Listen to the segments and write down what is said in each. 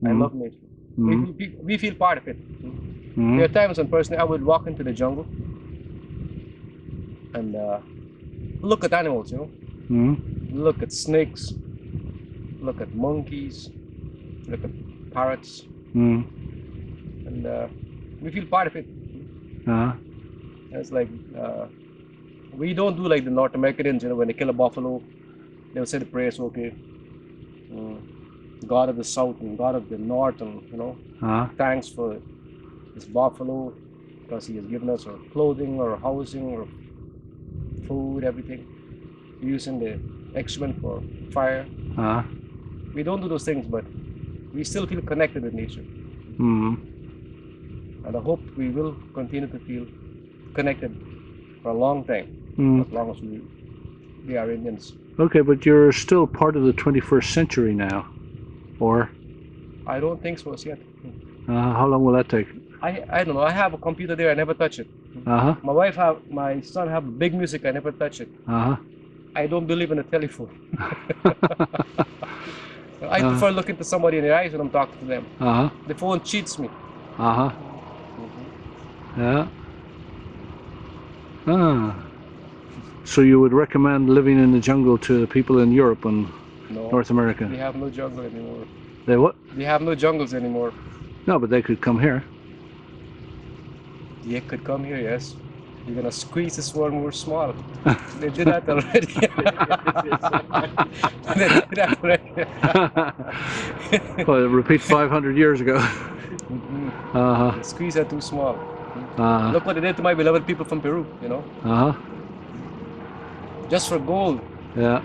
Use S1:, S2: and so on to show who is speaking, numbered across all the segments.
S1: I love nature. We feel part of it. There are times when personally I would walk into the jungle and look at animals, you know, look at snakes, look at monkeys, look at parrots, and we feel part of it. It's like we don't do like the North Americans, you know, when they kill a buffalo, they'll say the prayers, okay, God of the South and God of the North, and you know, thanks for this buffalo because he has given us our clothing or housing or food, everything, using the excrement for fire. We don't do those things, but we still feel connected with nature. And I hope we will continue to feel connected for a long time, as long as we are Indians.
S2: Okay, but you're still part of the 21st century now, or?
S1: I don't think so yet.
S2: How long will that take?
S1: I don't know. I have a computer there. I never touch it. My son have big music. I never touch it. I don't believe in the telephone. I prefer looking to somebody in the eyes when I'm talking to them. The phone cheats me.
S2: Yeah. So you would recommend living in the jungle to people in Europe and North America?
S1: We have no jungle anymore.
S2: They what?
S1: We have no jungles anymore.
S2: No, but they could come here.
S1: They could come here, yes. You're gonna squeeze this one more small. They did that already. They did that already.
S2: Well, repeat 500 years ago.
S1: Squeeze that too small. Look what they did to my beloved people from Peru, you know. Just for gold.
S2: Yeah.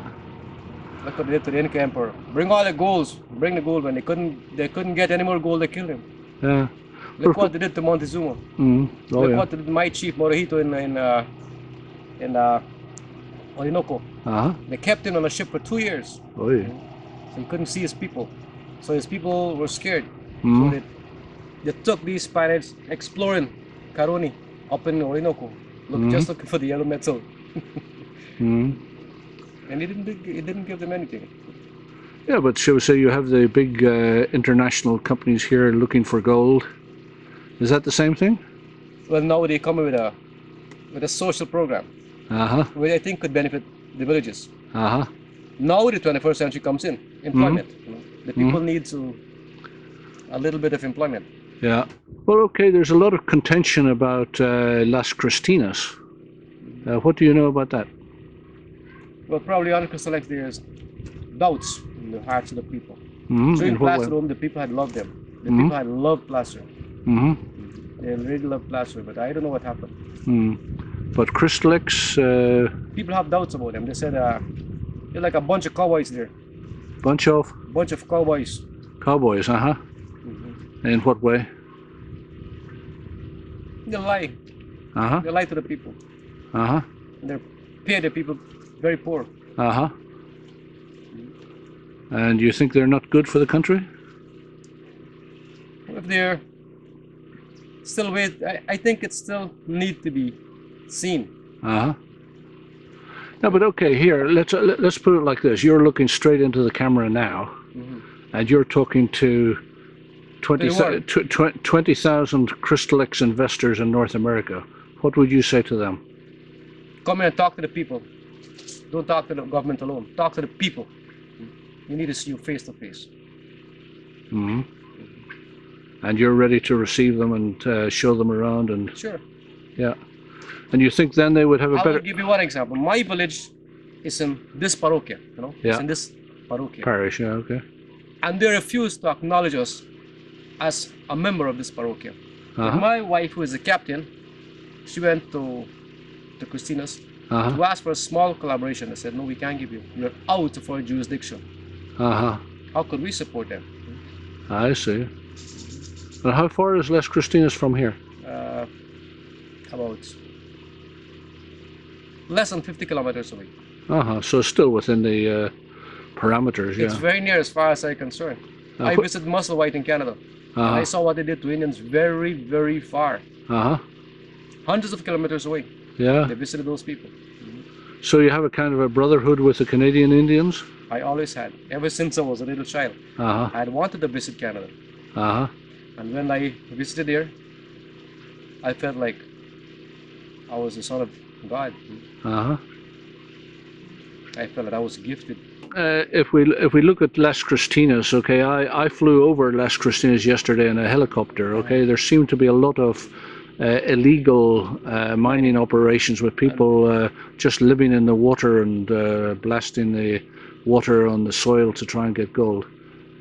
S1: Look what they did to the Inca Emperor. Bring all the golds. Bring the gold. When they couldn't get any more gold, they killed him.
S2: Yeah.
S1: Look what they did to Montezuma. Look what they did to my chief Morojito in Orinoco. They kept him on a ship for 2 years.
S2: Oh, yeah.
S1: So he couldn't see his people. So his people were scared. So they took these Spaniards exploring Caroni up in Orinoco, just looking for the yellow metal. And it didn't give them anything.
S2: Yeah, but shall we say you have the big international companies here looking for gold? Is that the same thing?
S1: Well, now they come with a social program, which I think could benefit the villages. Now the 21st century comes in, employment. You know, the people need a little bit of employment.
S2: Yeah. Well, okay, there's a lot of contention about Las Cristinas. What do you know about that?
S1: Well, probably on Crystallex there's doubts in the hearts of the people. During Placer Dome, the people had loved them. The people had loved Placer. They really loved Placer, but I don't know what happened.
S2: But Crystallex...
S1: people have doubts about them. They said they're like a bunch of cowboys there.
S2: Bunch of
S1: cowboys.
S2: Cowboys, In what way?
S1: They lie. They lie to the people. And they pay the people very poor.
S2: And you think they're not good for the country?
S1: If they're still I think it still need to be seen.
S2: No, but okay, here, let's put it like this. You're looking straight into the camera now, and you're talking to 20,000 Crystallex investors in North America. What would you say to them?
S1: Come in and talk to the people. Don't talk to the government alone. Talk to the people. You need to see you face to face.
S2: And you're ready to receive them and show them around and...
S1: Sure.
S2: Yeah. And you think then they would have a better...
S1: I will give you one example. My village is in this paroquia, you know?
S2: Yeah.
S1: It's in this paroquia.
S2: Parish, yeah, okay.
S1: And they refuse to acknowledge us as a member of this paroquia. My wife, who is a captain, she went to Christina's to ask for a small collaboration. They said, no, we can't give you. You're out of our jurisdiction. How could we support them?
S2: I see. And how far is Las Cristinas from here?
S1: About less than 50 kilometers away.
S2: So still within the parameters, yeah.
S1: It's very near as far as I'm concerned. I visited Musselwhite in Canada. And I saw what they did to Indians very, very far. Hundreds of kilometers away.
S2: Yeah.
S1: They visited those people.
S2: So you have a kind of a brotherhood with the Canadian Indians?
S1: I always had, ever since I was a little child.
S2: Uh-huh.
S1: I had wanted to visit Canada.
S2: Uh-huh.
S1: And when I visited there, I felt like I was a son of God.
S2: Uh-huh.
S1: I felt that I was gifted.
S2: If we look at Las Cristinas, okay, I flew over Las Cristinas yesterday in a helicopter. Okay, there seemed to be a lot of illegal mining operations with people just living in the water and blasting the water on the soil to try and get gold.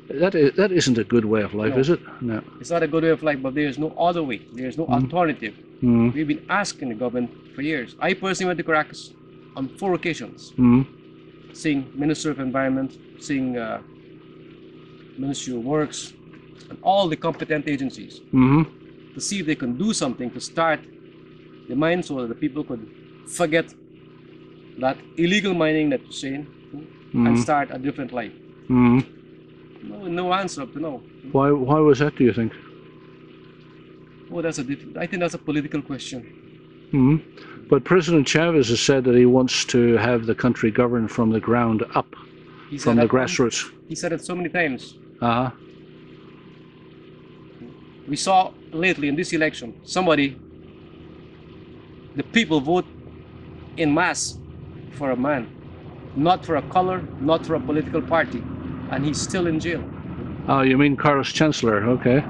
S2: That isn't a good way of life,
S1: No.
S2: is it? No.
S1: It's not a good way of life, but there is no other way. There is no alternative. We've been asking the government for years. I personally went to Caracas on 4 occasions, seeing Minister of Environment, seeing Ministry of Works, and all the competent agencies to see if they can do something to start the mine so that the people could forget that illegal mining that you're saying and start a different life. No answer up to now.
S2: Why was that, do you think?
S1: Oh, I think that's a political question.
S2: But President Chavez has said that he wants to have the country governed from the ground up, from the grassroots.
S1: He said it so many times.
S2: Uh-huh.
S1: We saw lately in this election, the people vote in mass for a man, not for a color, not for a political party, and he's still in jail.
S2: Oh, you mean Carlos Chancellor, okay.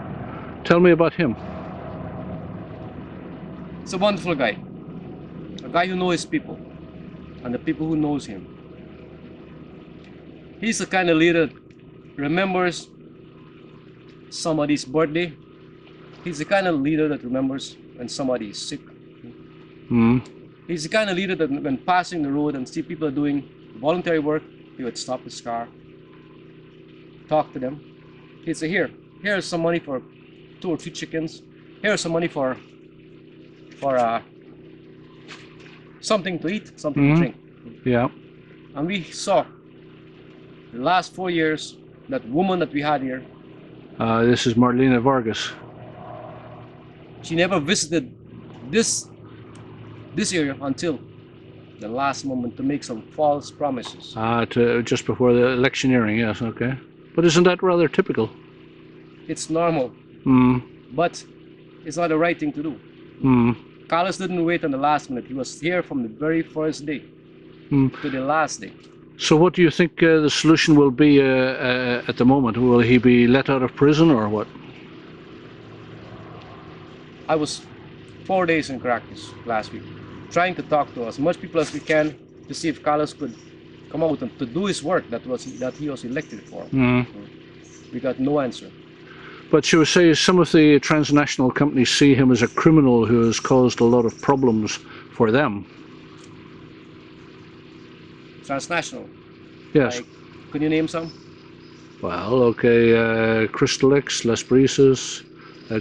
S2: Tell me about him.
S1: He's a wonderful guy. A guy who knows his people and the people who knows him. He's the kind of leader that remembers somebody's birthday. He's the kind of leader that remembers when somebody is sick. He's the kind of leader that when passing the road and see people doing voluntary work, he would stop his car, talk to them. He'd say, here's some money for 2 or 3 chickens. Here's some money for something to eat, something to drink.
S2: Yeah.
S1: And we saw the last 4 years, that woman that we had here.
S2: This is Marlena Vargas.
S1: She never visited this area until the last moment to make some false promises.
S2: To just before the electioneering, yes, okay. But isn't that rather typical?
S1: It's normal, but it's not the right thing to do. Carlos didn't wait on the last minute. He was here from the very first day to the last day.
S2: So what do you think the solution will be at the moment? Will he be let out of prison or what?
S1: I was 4 days in Caracas last week, trying to talk to as much people as we can to see if Carlos could come out and to do his work that he was elected for. We got no answer.
S2: But should we say some of the transnational companies see him as a criminal who has caused a lot of problems for them?
S1: Transnational?
S2: Yes.
S1: Like, could you name some?
S2: Well, okay, Crystallex, Las Brisas,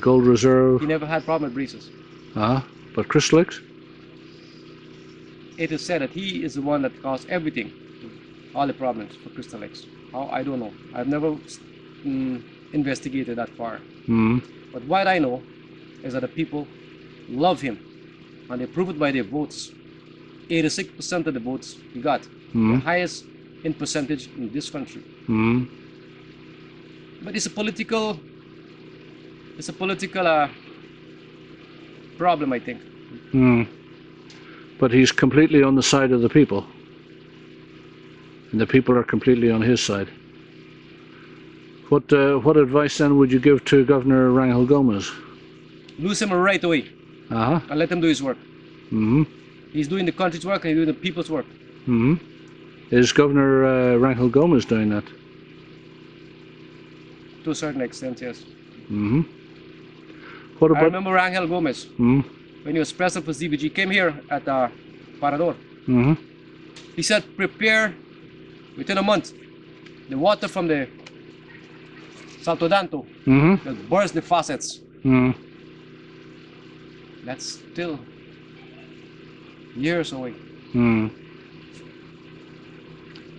S2: Gold Reserve.
S1: He never had problem with Breezes.
S2: But Crystallex?
S1: It is said that he is the one that caused everything, all the problems for Crystallex. How? I don't know. I've never investigated that far. But what I know is that the people love him, and they prove it by their votes. 86% of the votes he got, the highest in percentage in this country. But it's a political problem, I think.
S2: But he's completely on the side of the people, and the people are completely on his side. What advice then would you give to Governor Rangel Gomez?
S1: Lose him right away, and let him do his work. He's doing the country's work and he's doing the people's work.
S2: Is Governor Rangel Gomez doing that?
S1: To a certain extent, yes.
S2: What about?
S1: I remember Rangel Gomez when he was president for CBG, came here at Parador. He said, prepare within a month the water from the Salto Danto that burst the faucets. That's still years away.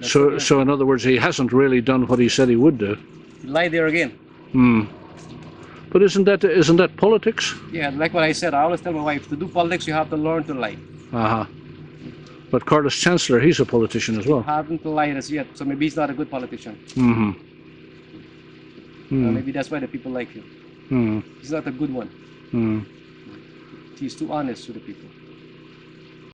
S2: So in other words, he hasn't really done what he said he would do.
S1: He lied there again.
S2: But isn't that politics?
S1: Yeah, like what I said, I always tell my wife, to do politics you have to learn to lie.
S2: But Carlos Chancellor, he's a politician as well.
S1: Haven't lied us yet, so maybe he's not a good politician. Maybe that's why the people like him. He's not a good one. He's too honest to the people.